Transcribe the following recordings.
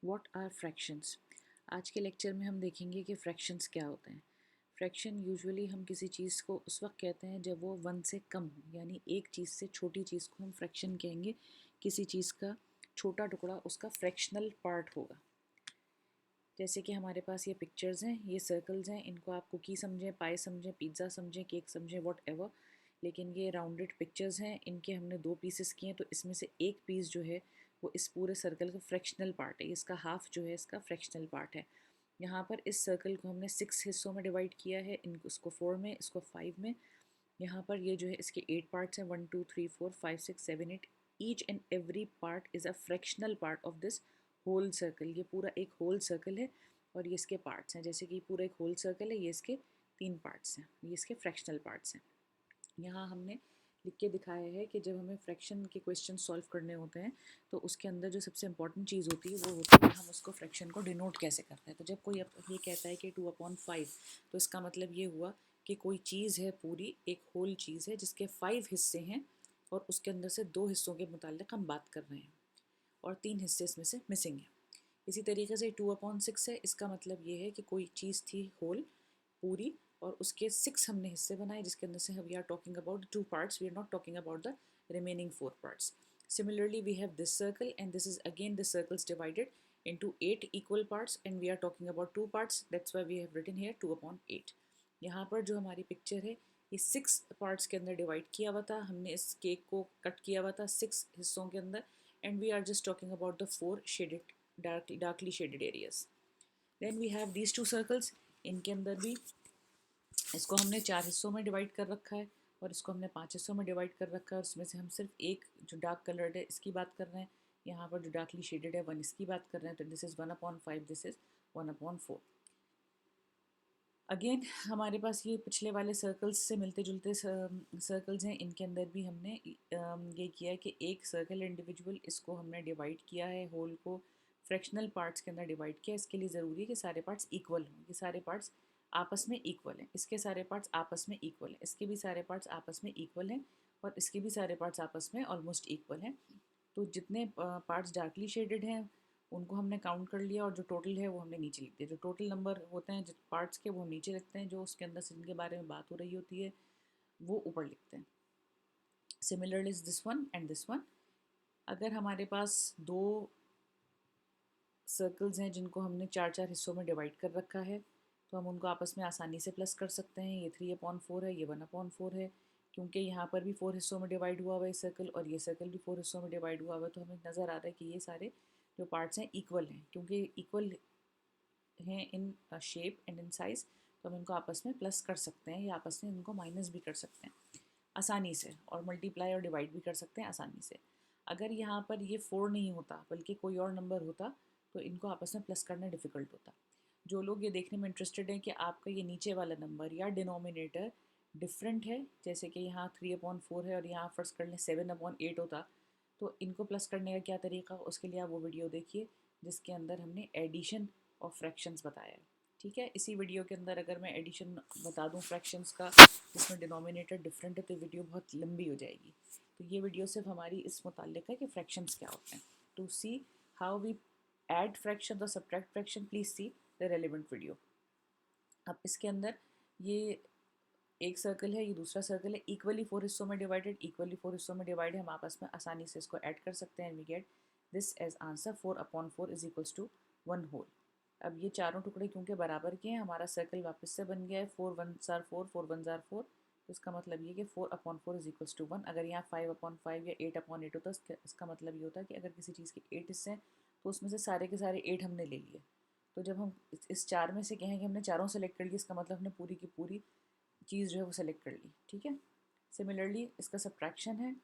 What are fractions. आज के lecture में हम देखेंगे कि फ्रैक्शंस क्या होते हैं। फ्रैक्शन यूजुअली हम किसी चीज़ को उस वक्त कहते हैं जब वो वन से कम हो, यानी एक चीज़ से छोटी चीज़ को हम फ्रैक्शन कहेंगे। किसी चीज़ का छोटा टुकड़ा उसका फ्रैक्शनल पार्ट होगा। जैसे कि हमारे पास ये पिक्चर्स हैं, ये सर्कल्स हैं, इनको आप कुकी समझें, पाई समझें, पिज़्ज़ा समझें, केक समझें, वॉट एवर, लेकिन ये राउंडेड पिक्चर्स हैं। इनके हमने दो पीसेस किए हैं, तो इसमें से एक पीस जो है वो इस पूरे सर्कल का फ्रैक्शनल पार्ट है। इसका हाफ जो है इसका फ्रैक्शनल पार्ट है। यहाँ पर इस सर्कल को हमने 6 हिस्सों में डिवाइड किया है, इनको इसको 4 में, इसको 5 में। यहाँ पर ये जो है इसके 8 पार्ट्स हैं, 1 2 3 4 5 6 7 8। Each and every part is a fractional part of this whole circle. ये पूरा एक होल सर्कल है और ये इसके पार्ट्स हैं। जैसे कि पूरा एक होल सर्कल है, ये इसके 3 पार्ट्स हैं, ये इसके फ्रैक्शनल पार्ट्स हैं। यहाँ हमने लिख के दिखाया है कि जब हमें फ्रैक्शन के क्वेश्चन सॉल्व करने होते हैं तो उसके अंदर जो सबसे इंपॉर्टेंट चीज़ होती है वो होती है हम उसको फ्रैक्शन को डिनोट कैसे करते हैं। तो जब कोई ये कहता है कि 2/5, तो इसका मतलब ये हुआ कि कोई चीज़ है, पूरी एक होल चीज़ है जिसके 5 हिस्से हैं और उसके अंदर से 2 हिस्सों के मुताल्लिक हम बात कर रहे हैं और 3 हिस्से इसमें से मिसिंग है। इसी तरीके से 2/6 है, इसका मतलब ये है कि कोई चीज़ थी होल, पूरी, और उसके 6 हमने हिस्से बनाए जिसके अंदर से we are talking about 2 parts, we are not talking about the remaining 4 parts. Similarly, we have this circle, and this is again the circles divided into 8 equal parts, and we are talking about 2 parts. That's why we have written here 2/8. यहाँ पर जो हमारी picture है ये 6 parts के अंदर divide किया हुआ था। हमने इस केक को कट किया हुआ था 6 हिस्सों के अंदर, and we are just talking about the 4 shaded darkly shaded areas. Then we have these 2 circles. इनके अंदर भी इसको हमने 4 हिस्सों में डिवाइड कर रखा है और इसको हमने 5 हिस्सों में डिवाइड कर रखा है, और उसमें से हम सिर्फ एक जो डार्क कलर्ड है इसकी बात कर रहे हैं। यहाँ पर जो डार्कली शेडेड है 1 इसकी बात कर रहे हैं, तो this is 1/5, this is 1/4। Again हमारे पास ये पिछले वाले सर्कल्स से मिलते जुलते सर्कल्स हैं। इनके अंदर भी हमने ये किया है कि एक सर्कल इंडिविजुअल, इसको हमने डिवाइड किया है, होल को फ्रैक्शनल पार्ट्स के अंदर डिवाइड किया। इसके लिए ज़रूरी है कि सारे पार्ट्स इक्वल हों। ये सारे पार्ट्स आपस में इक्वल हैं, इसके सारे पार्ट्स आपस में इक्वल हैं, इसके भी सारे पार्ट्स आपस में इक्वल हैं, और इसके भी सारे पार्ट्स आपस में ऑलमोस्ट इक्वल हैं। तो जितने पार्ट्स डार्कली शेडेड हैं उनको हमने काउंट कर लिया, और जो टोटल है वो हमने नीचे लिख दिया। जो टोटल नंबर होते हैं जिस पार्ट्स के वो हम नीचे लिखते हैं, जो उसके अंदर से जिनके बारे में बात हो रही होती है वो ऊपर लिखते हैं। Similarly this one and this one. अगर हमारे पास दो सर्कल्स हैं जिनको हमने 4 हिस्सों में डिवाइड कर रखा है, तो हम उनको आपस में आसानी से प्लस कर सकते हैं। ये 3/4 है, ये 1/4 है, क्योंकि यहाँ पर भी 4 हिस्सों में डिवाइड हुआ हुआ है सर्कल, और ये सर्कल भी 4 हिस्सों में डिवाइड हुआ हुआ है। तो हमें नज़र आ रहा है कि ये सारे जो पार्ट्स हैं इक्वल हैं, क्योंकि इक्वल हैं in shape and in size, तो हम इनको आपस में प्लस कर सकते हैं या आपस में इनको माइनस भी कर सकते हैं आसानी से, और मल्टीप्लाई और डिवाइड भी कर सकते हैं आसानी से। अगर यहाँ पर ये 4 नहीं होता बल्कि कोई और नंबर होता तो इनको आपस में प्लस करना डिफ़िकल्ट होता। जो लोग ये देखने में इंटरेस्टेड हैं कि आपका ये नीचे वाला नंबर या डिनोमिनेटर डिफरेंट है, जैसे कि यहाँ 3/4 है और यहाँ फर्स्ट कर लें 7/8 होता, तो इनको प्लस करने का क्या तरीका, उसके लिए आप वो वीडियो देखिए जिसके अंदर हमने एडिशन ऑफ फ्रैक्शंस बताया है। ठीक है, इसी वीडियो के अंदर अगर मैं एडिशन बता दूं फ्रैक्शंस का जिसमें डिनोमिनेटर डिफरेंट है तो वीडियो बहुत लंबी हो जाएगी। तो ये वीडियो सिर्फ हमारी इस मुताल्लिक है कि फ्रैक्शंस क्या होते हैं। To see how we add fraction और subtract fraction, please see the relevant video. अब इसके अंदर ये एक सर्कल है, ये दूसरा सर्कल है, इक्वली 4 हिस्सों में डिवाइडेड, इक्वली 4 हिस्सों में डिवाइड है, हम आपस में आसानी से इसको ऐड कर सकते हैं। We get this as answer 4/4 is equals to 1 whole. अब ये चारों टुकड़े क्योंकि बराबर के हैं, हमारा सर्कल वापस से बन गया है 4 1s are 4, 4 1s are 4। तो इसका मतलब ये कि 4/4 इज इक्वल्स टू 1। अगर यहाँ 5/5 या 8/8 होता है, इसका मतलब ये होता है कि अगर किसी चीज़ के 8 हिस्से हैं तो उसमें से सारे के सारे 8 हमने ले लिए। तो जब हम इस 4 में से कहें कि हमने चारों सेलेक्ट कर लिया, इसका मतलब हमने पूरी की पूरी चीज़ जो है वो सेलेक्ट कर ली। ठीक है, सिमिलरली इसका सब्ट्रैक्शन है,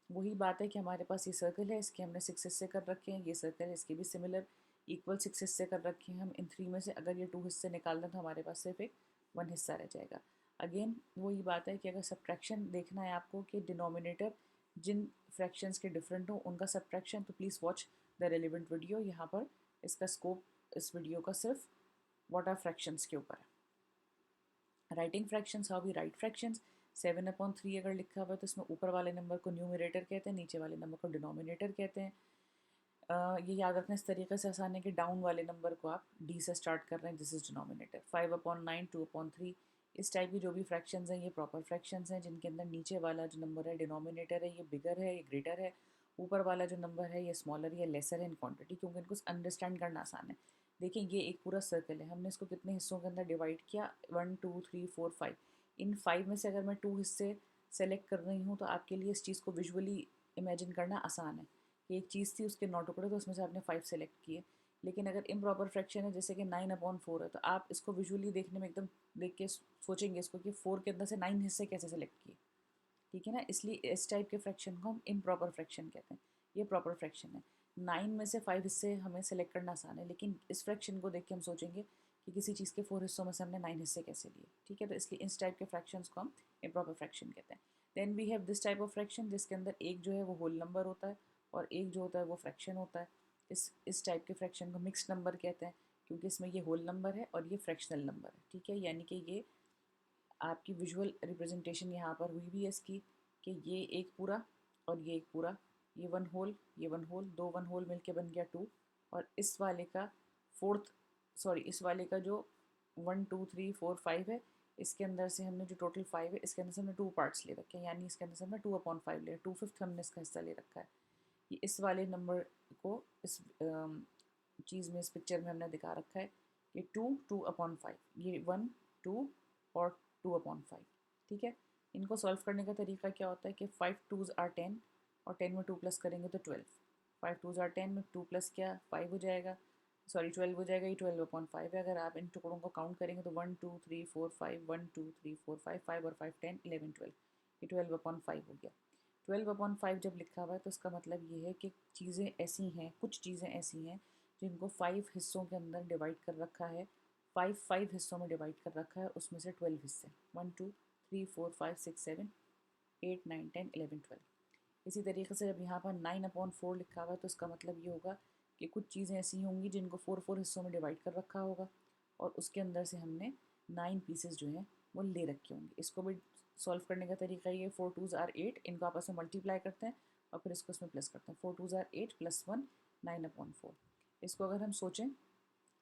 वही बात है कि हमारे पास ये सर्कल है, इसके हमने 6 हिस्से कर रखे हैं, ये सर्कल है, इसके भी सिमिलर इक्वल 6 हिस्से कर रखे हैं। हम इन 3 में से अगर ये 2 हिस्से निकाल दें तो हमारे पास सिर्फ एक 1 हिस्सा रह जाएगा। अगेन वही बात है कि अगर सब्ट्रैक्शन देखना है आपको कि डिनोमिनेटर जिन फ्रैक्शंस के डिफरेंट हो उनका सब्ट्रैक्शन, तो please watch the relevant video. यहाँ पर इसका स्कोप इस वीडियो का सिर्फ व्हाट आर फ्रैक्शंस के ऊपर है। Writing fractions, how we write fractions. 7/3 अगर लिखा हुआ है तो इसमें ऊपर वाले नंबर को न्यूमरेटर कहते हैं, नीचे वाले नंबर को डिनोमिनेटर कहते हैं। ये याद रखना इस तरीके से आसान है कि डाउन वाले नंबर को आप डी से स्टार्ट कर रहे हैं, दिस इज डिनोमिनेटर। 5/9, 2/3, इस टाइप की जो भी फ्रैक्शंस हैं ये प्रॉपर फ्रैक्शंस हैं, जिनके अंदर नीचे वाला जो नंबर है डिनोमिनेटर है ये बिगर है, ये ग्रेटर है, ऊपर वाला जो नंबर है ये स्मॉलर या लेसर है इन क्वांटिटी, क्योंकि इनको अंडरस्टैंड करना आसान है। देखिए ये एक पूरा सर्कल है, हमने इसको कितने हिस्सों के अंदर डिवाइड किया, 1 2 3 4 5। इन 5 में से अगर मैं 2 हिस्से सेलेक्ट कर रही हूँ तो आपके लिए इस चीज़ को विजुअली इमेजिन करना आसान है कि एक चीज़ थी उसके 9 टुकड़े तो उसमें से आपने 5 सेलेक्ट किए। लेकिन अगर इम्प्रॉपर फ्रैक्शन है जैसे कि 9/4 है तो आप इसको विजुअली देखने में एकदम देख के सोचेंगे इसको कि 4 के अंदर से 9 हिस्से कैसे सेलेक्ट किए, ठीक है ना। इसलिए इस टाइप के फ्रैक्शन को हम इम्प्रॉपर फ्रैक्शन कहते हैं, ये प्रॉपर फ्रैक्शन है। 9 में से 5 हिस्से हमें सेलेक्ट करना आसान है, लेकिन इस फ्रैक्शन को देख के हम सोचेंगे कि किसी चीज़ के 4 हिस्सों में से हमने 9 हिस्से कैसे लिए, ठीक है। तो इसलिए इस टाइप के फ्रैक्शंस को हम इम्प्रॉपर फ्रैक्शन कहते हैं। Then we have this type of fraction जिसके अंदर एक जो है वो होल नंबर होता है और एक जो होता है वो फ्रैक्शन होता है। इस टाइप के फ्रैक्शन को मिक्स्ड नंबर कहते हैं, क्योंकि इसमें ये होल नंबर है और ये फ्रैक्शनल नंबर है, ठीक है। यानी कि ये आपकी विजुअल रिप्रेजेंटेशन यहाँ पर हुई भी है इसकी कि ये एक पूरा और ये एक पूरा, ये वन होल, दो वन होल मिलके बन गया 2। और इस वाले का फोर्थ, सॉरी इस वाले का जो 1 2 3 4 5 है, इसके अंदर से हमने जो टोटल 5 है इसके अंदर से हमने 2 पार्ट्स ले रखे हैं, यानी इसके अंदर से हमने 2/5 ले, 2/5 हमने इसका हिस्सा ले रखा है। ये इस वाले नंबर को इस चीज़ में, इस पिक्चर में हमने दिखा रखा है कि 2/5, ये 1 2 और 2/5, ठीक है। इनको सॉल्व करने का तरीका क्या होता है कि 5 2s are 10 और 10 में 2 प्लस करेंगे तो 12। 5 2s are 10 में 2 प्लस क्या 5 हो जाएगा, सॉरी 12 हो जाएगा, ये 12/5 है। अगर आप इन टुकड़ों को काउंट करेंगे तो 1 2 3 4 5, 1 2 3 4 5, 5 और 5 10 11 12, ये 12/5 हो गया। 12/5 जब लिखा हुआ है तो इसका मतलब ये है कि चीज़ें ऐसी हैं, कुछ चीज़ें ऐसी हैं जिनको 5 हिस्सों के अंदर डिवाइड कर रखा है, 5 हिस्सों में डिवाइड कर रखा है, उसमें से 12 हिस्से, 1 2 3 4 5 6 7 8 9 10 11 12। इसी तरीके से जब यहाँ पर 9/4 लिखा हुआ है तो इसका मतलब ये होगा कि कुछ चीज़ें ऐसी होंगी जिनको 4 हिस्सों में डिवाइड कर रखा होगा और उसके अंदर से हमने 9 पीसेस जो हैं वो ले रखे होंगे। इसको भी सॉल्व करने का तरीका ये, 4 2s are 8, इनको आपस में मल्टीप्लाई करते हैं और फिर इसको इसमें प्लस करते हैं। 4 2s are 8 + 1 9/4। इसको अगर हम सोचें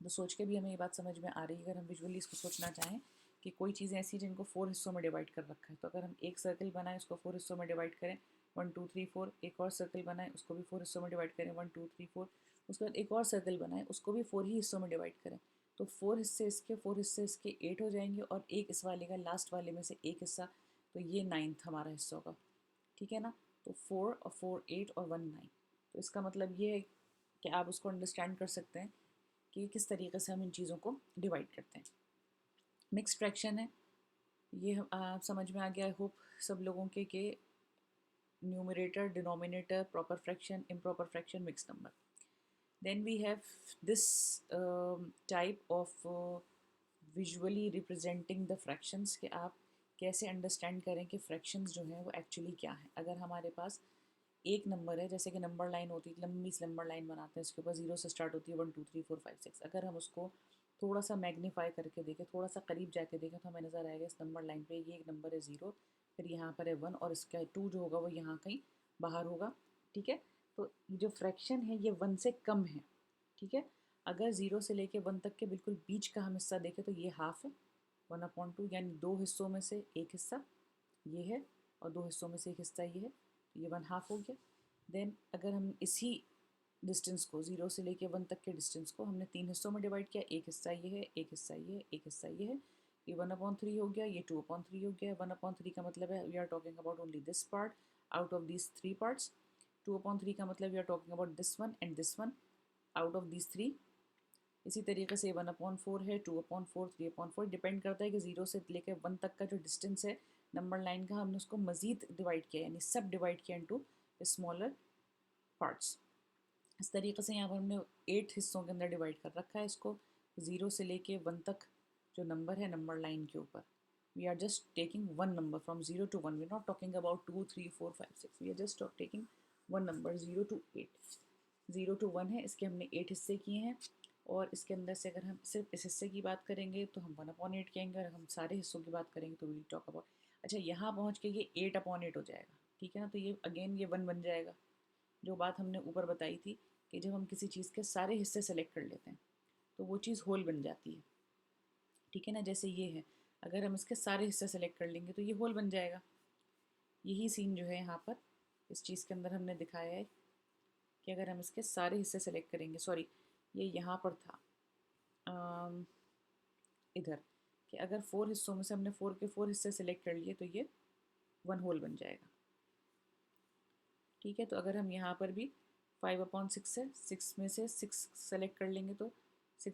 तो सोच के भी हमें ये बात समझ में आ रही है। अगर हम विजुअली इसको सोचना चाहें कि कोई चीज़ें ऐसी जिनको 4 हिस्सों में डिवाइड कर रखा है, तो अगर हम एक सर्कल बनाएं उसको 4 हिस्सों में डिवाइड करें, 1 2 3 4, एक और सर्कल बनाएं उसको भी 4 हिस्सों में डिवाइड करें, 1 2 3 4, उसके बाद एक और सर्कल बनाएं उसको भी 4 ही हिस्सों में डिवाइड करें, तो 4 हिस्से इसके, 4 हिस्से इसके 8 हो जाएंगे और एक इस वाले का लास्ट वाले में से एक हिस्सा, तो ये 9th हमारा हिस्सा होगा, ठीक है ना। तो 4 और 4 8 और 1 9। तो इसका मतलब ये है कि आप उसको अंडरस्टैंड कर सकते हैं कि किस तरीके से हम इन चीज़ों को डिवाइड करते हैं। मिक्स्ड फ्रैक्शन है ये, आप समझ में आ गया आई होप सब लोगों के कि numerator, denominator, proper fraction, improper fraction, mix number. Then we have this type of visually representing the fractions कि आप कैसे अंडरस्टैंड करें कि फ्रैक्शंस जो हैं वो एक्चुअली क्या है। अगर हमारे पास एक नंबर है, जैसे कि नंबर लाइन होती है, लंबी सी नंबर लाइन बनाते हैं, इसके ऊपर 0 से स्टार्ट होती है, 1 2 3 4 5 6, अगर हम उसको थोड़ा सा मैग्नीफाई करके देखें, थोड़ा सा करीब जाके देखें तो हमें नज़र आएगा इस नंबर लाइन पे ये एक नंबर है 0, फिर यहाँ पर है 1 और इसका 2 जो होगा वो यहाँ कहीं बाहर होगा, ठीक है। तो जो फ्रैक्शन है ये 1 से कम है, ठीक है। अगर 0 से लेके 1 तक के बिल्कुल बीच का हम हिस्सा देखें तो ये हाफ है, 1/2, यानी दो हिस्सों में से एक हिस्सा ये है और दो हिस्सों में से एक हिस्सा ये है, तो ये 1/2 हो गया। देन अगर हम इसी डिस्टेंस को 0 से लेके 1 तक के डिस्टेंस को हमने 3 हिस्सों में डिवाइड किया, एक हिस्सा ये है, एक हिस्सा ये है, एक हिस्सा ये है, ये 1/3 हो गया, ये 2/3 हो गया। 1/3 का मतलब है we are talking about only this part out of these 3 parts. 2/3 का मतलब we are talking about this one and this one out of these 3। इसी तरीके से 1/4 है, 2/4, 3/4, डिपेंड करता है कि 0 से लेकर 1 तक का जो डिस्टेंस है नंबर लाइन का, हमने उसको मज़ीद डिवाइड किया, यानी सब डिवाइड किया इनटू स्मॉलर पार्ट्स। इस तरीके से यहाँ पर हमने 8 हिस्सों के अंदर डिवाइड कर रखा है इसको, 0 से लेके 1 तक जो नंबर है नंबर लाइन के ऊपर। We are just taking one number from 0 to 1, we are not talking about 2 3 4 5 6, we are just taking one number 0 to 8। 0 to 1 है, इसके हमने 8 हिस्से किए हैं और इसके अंदर से अगर हम सिर्फ इस हिस्से की बात करेंगे तो हम 1/8 कहेंगे, और हम सारे हिस्सों की बात करेंगे तो वी टॉक अबाउट, अच्छा यहाँ पहुँच के ये 8/8 हो जाएगा, ठीक है ना। तो ये अगेन ये 1 बन जाएगा, जो बात हमने ऊपर बताई थी कि जब हम किसी चीज़ के सारे हिस्से सेलेक्ट कर लेते हैं तो वो चीज़ होल बन जाती है, ठीक है ना। जैसे ये है, अगर हम इसके सारे हिस्से सेलेक्ट कर लेंगे तो ये होल बन जाएगा। यही सीन जो है यहाँ पर इस चीज़ के अंदर हमने दिखाया है कि अगर हम इसके सारे हिस्से सेलेक्ट करेंगे, सॉरी ये यहाँ पर था इधर, कि अगर 4 हिस्सों में से हमने 4 के 4 हिस्से सेलेक्ट कर लिए तो ये 1 होल बन जाएगा, ठीक है। तो अगर हम यहाँ पर भी 5/6 है, 6 में से 6 सेलेक्ट कर लेंगे तो 6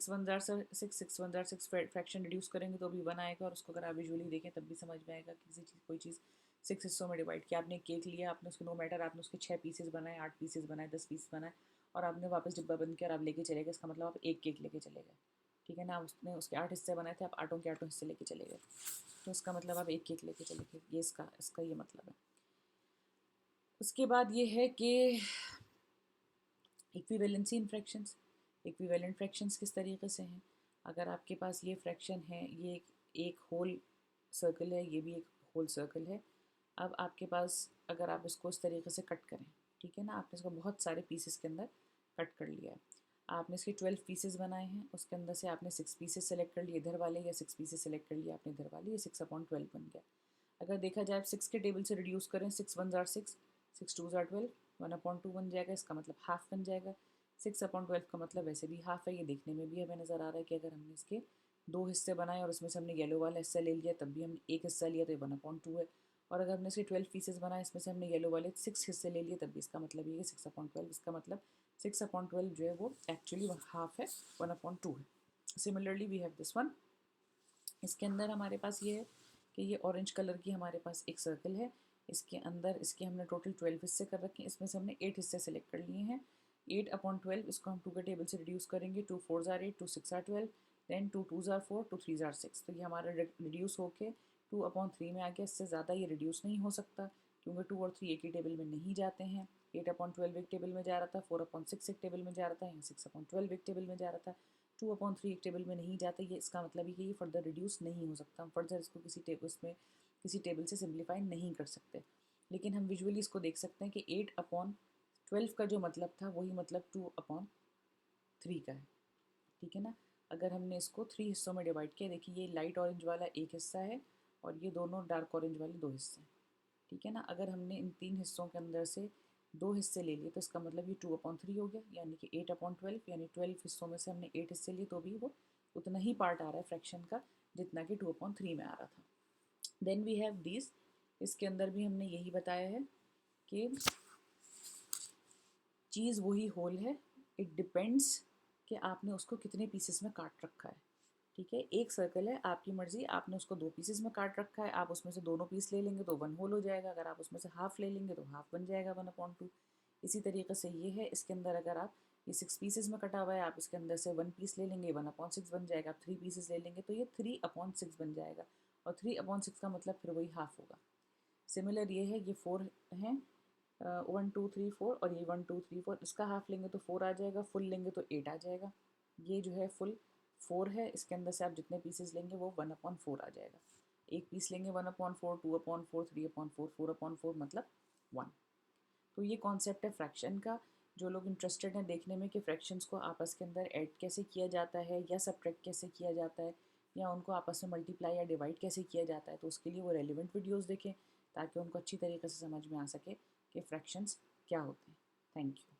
फ्रैक्शन रिड्यूस करेंगे तो भी 1 आएगा। और उसको अगर आप विजुअली देखें तब भी समझ में आएगा, किसी चीज़ कोई चीज़ 6 हिस्सों में डिवाइड किया, आपने केक लिया, आपने उसको नो मैटर आपने उसके 6 पीसेस बनाए, 8 पीसेस बनाए, 10 पीस बनाए और आपने वापस डिब्बा बंद किया और आप लेके चले गए, इसका मतलब आप एक केक लेके चले गए, ठीक है ना। आप उसने उसके 8 हिस्से बनाए थे, आप 8 के 8 हिस्से लेके चले गए, तो इसका मतलब आप एक केक लेके चले गए, ये इसका ये मतलब है। उसके बाद ये है कि इक्विवेलेंसी इन फ्रैक्शंस। इक्विवेलेंट फ्रैक्शंस किस तरीके से हैं, अगर आपके पास ये फ्रैक्शन है, ये एक होल सर्कल है, ये भी एक होल सर्कल है। अब आपके पास अगर आप इसको इस तरीके से कट करें, ठीक है ना, आपने इसको बहुत सारे पीसेस के अंदर कट कर लिया है। आपने इसके 12 पीसेस बनाए हैं, उसके अंदर से आपने 6 पीसेस सेलेक्ट कर लिए इधर वाले, या 6 पीसेस सेलेक्ट कर लिए आपने इधर वाले, ये 6/12 बन गया। अगर देखा जाए आप 6 के टेबल से रिड्यूस करें, 6 1 जार 6, 6 2 जार 12, 1/2 बन जाएगा, इसका मतलब हाफ बन जाएगा। 6/12 का मतलब वैसे भी हाफ है, ये देखने में भी हमें नज़र आ रहा है कि अगर हमने इसके 2 हिस्से बनाए और उसमें से हमने येलो वाला हिस्सा ले लिया तब भी हमने एक हिस्सा लिया तो ये 1/2 है। और अगर हमने इसके 12 पीसेस बनाए, इसमें से हमने येलो वाले 6 हिस्से ले लिए तब भी इसका मतलब ये है 6/12, इसका मतलब 6/12 जो है वो एक्चुअली हाफ है, 1/2 है। Similarly we have this one. इसके अंदर हमारे पास ये है कि ये ऑरेंज कलर की हमारे पास एक सर्कल है, इसके अंदर इसके हमने टोटल 12 हिस्से कर रखे हैं, इसमें से हमने 8 हिस्से सेलेक्ट कर लिए हैं। 8/12 इसको हम 2 के टेबल से रिड्यूस करेंगे, 2 4 जार 8, 2 6 जार 12, देन 2 2 जार 4, 2 3 जार 6, तो ये हमारा रिड्यूस होके 2/3 में आ गया। इससे ज़्यादा ये रिड्यूस नहीं हो सकता क्योंकि 2 और 3 एक ही टेबल में नहीं जाते हैं। 8/12 एक टेबल में जा रहा था, 4/6 एक टेबल में जा रहा था, यहाँ 6/12 एक टेबल में जा रहा था, 2/3 एक टेबल में नहीं जाता। ये इसका मतलब है कि ये फर्दर रिड्यूस नहीं हो सकता, हम फर्दर इसको किसी टेबल से सिंप्लीफाई नहीं कर सकते। लेकिन हम विजुअली इसको देख सकते हैं कि 8/12 का जो मतलब था वही मतलब 2/3 का है, ठीक है ना। अगर हमने इसको 3 हिस्सों में डिवाइड किया, देखिए ये लाइट ऑरेंज वाला एक हिस्सा है और ये दोनों डार्क ऑरेंज वाले 2 हिस्से हैं, ठीक है ना। अगर हमने इन 3 हिस्सों के अंदर से 2 हिस्से ले लिए तो इसका मतलब ये 2/3 हो गया, यानी कि 8/12, यानी 12 हिस्सों में से हमने 8 हिस्से लिए तो भी वो उतना ही पार्ट आ रहा है फ्रैक्शन का जितना कि 2/3 में आ रहा था। देन वी हैव दिस, इसके अंदर भी हमने यही बताया है कि चीज़ वही होल है, इट डिपेंड्स कि आपने उसको कितने पीसेस में काट रखा है, ठीक है। एक सर्कल है, आपकी मर्जी, आपने उसको 2 पीसेस में काट रखा है, आप उसमें से दोनों पीस ले लेंगे तो 1 होल हो जाएगा, अगर आप उसमें से हाफ ले लेंगे तो हाफ बन जाएगा 1/2। इसी तरीके से ये है, इसके अंदर अगर आप ये 6 पीसेस में कटा हुआ है, आप इसके अंदर से 1 पीस ले लेंगे 1/6 बन जाएगा, आप 3 पीसेस ले लेंगे तो ये 3/6 बन जाएगा, और 3/6 का मतलब फिर वही हाफ होगा। सिमिलर ये है, ये 4 हैं, 1 2 3 4, और ये 1 2 3 4, इसका हाफ लेंगे तो 4 आ जाएगा, फुल लेंगे तो 8 आ जाएगा। ये जो है फुल 4 है, इसके अंदर से आप जितने पीसेस लेंगे वो 1/4 आ जाएगा। एक पीस लेंगे 1/4, 2/4, 3/4, 4/4 मतलब 1। तो ये कॉन्सेप्ट है फ्रैक्शन का। जो लोग इंटरेस्टेड हैं देखने में कि फ्रैक्शंस को आपस के अंदर ऐड कैसे किया जाता है या सब्ट्रैक्ट कैसे किया जाता है या उनको आपस में मल्टीप्लाई या डिवाइड कैसे किया जाता है, तो उसके लिए वो रेलिवेंट वीडियोस देखें ताकि उनको अच्छी तरीके से समझ में आ सके कि फ्रैक्शंस क्या होते हैं। Thank you.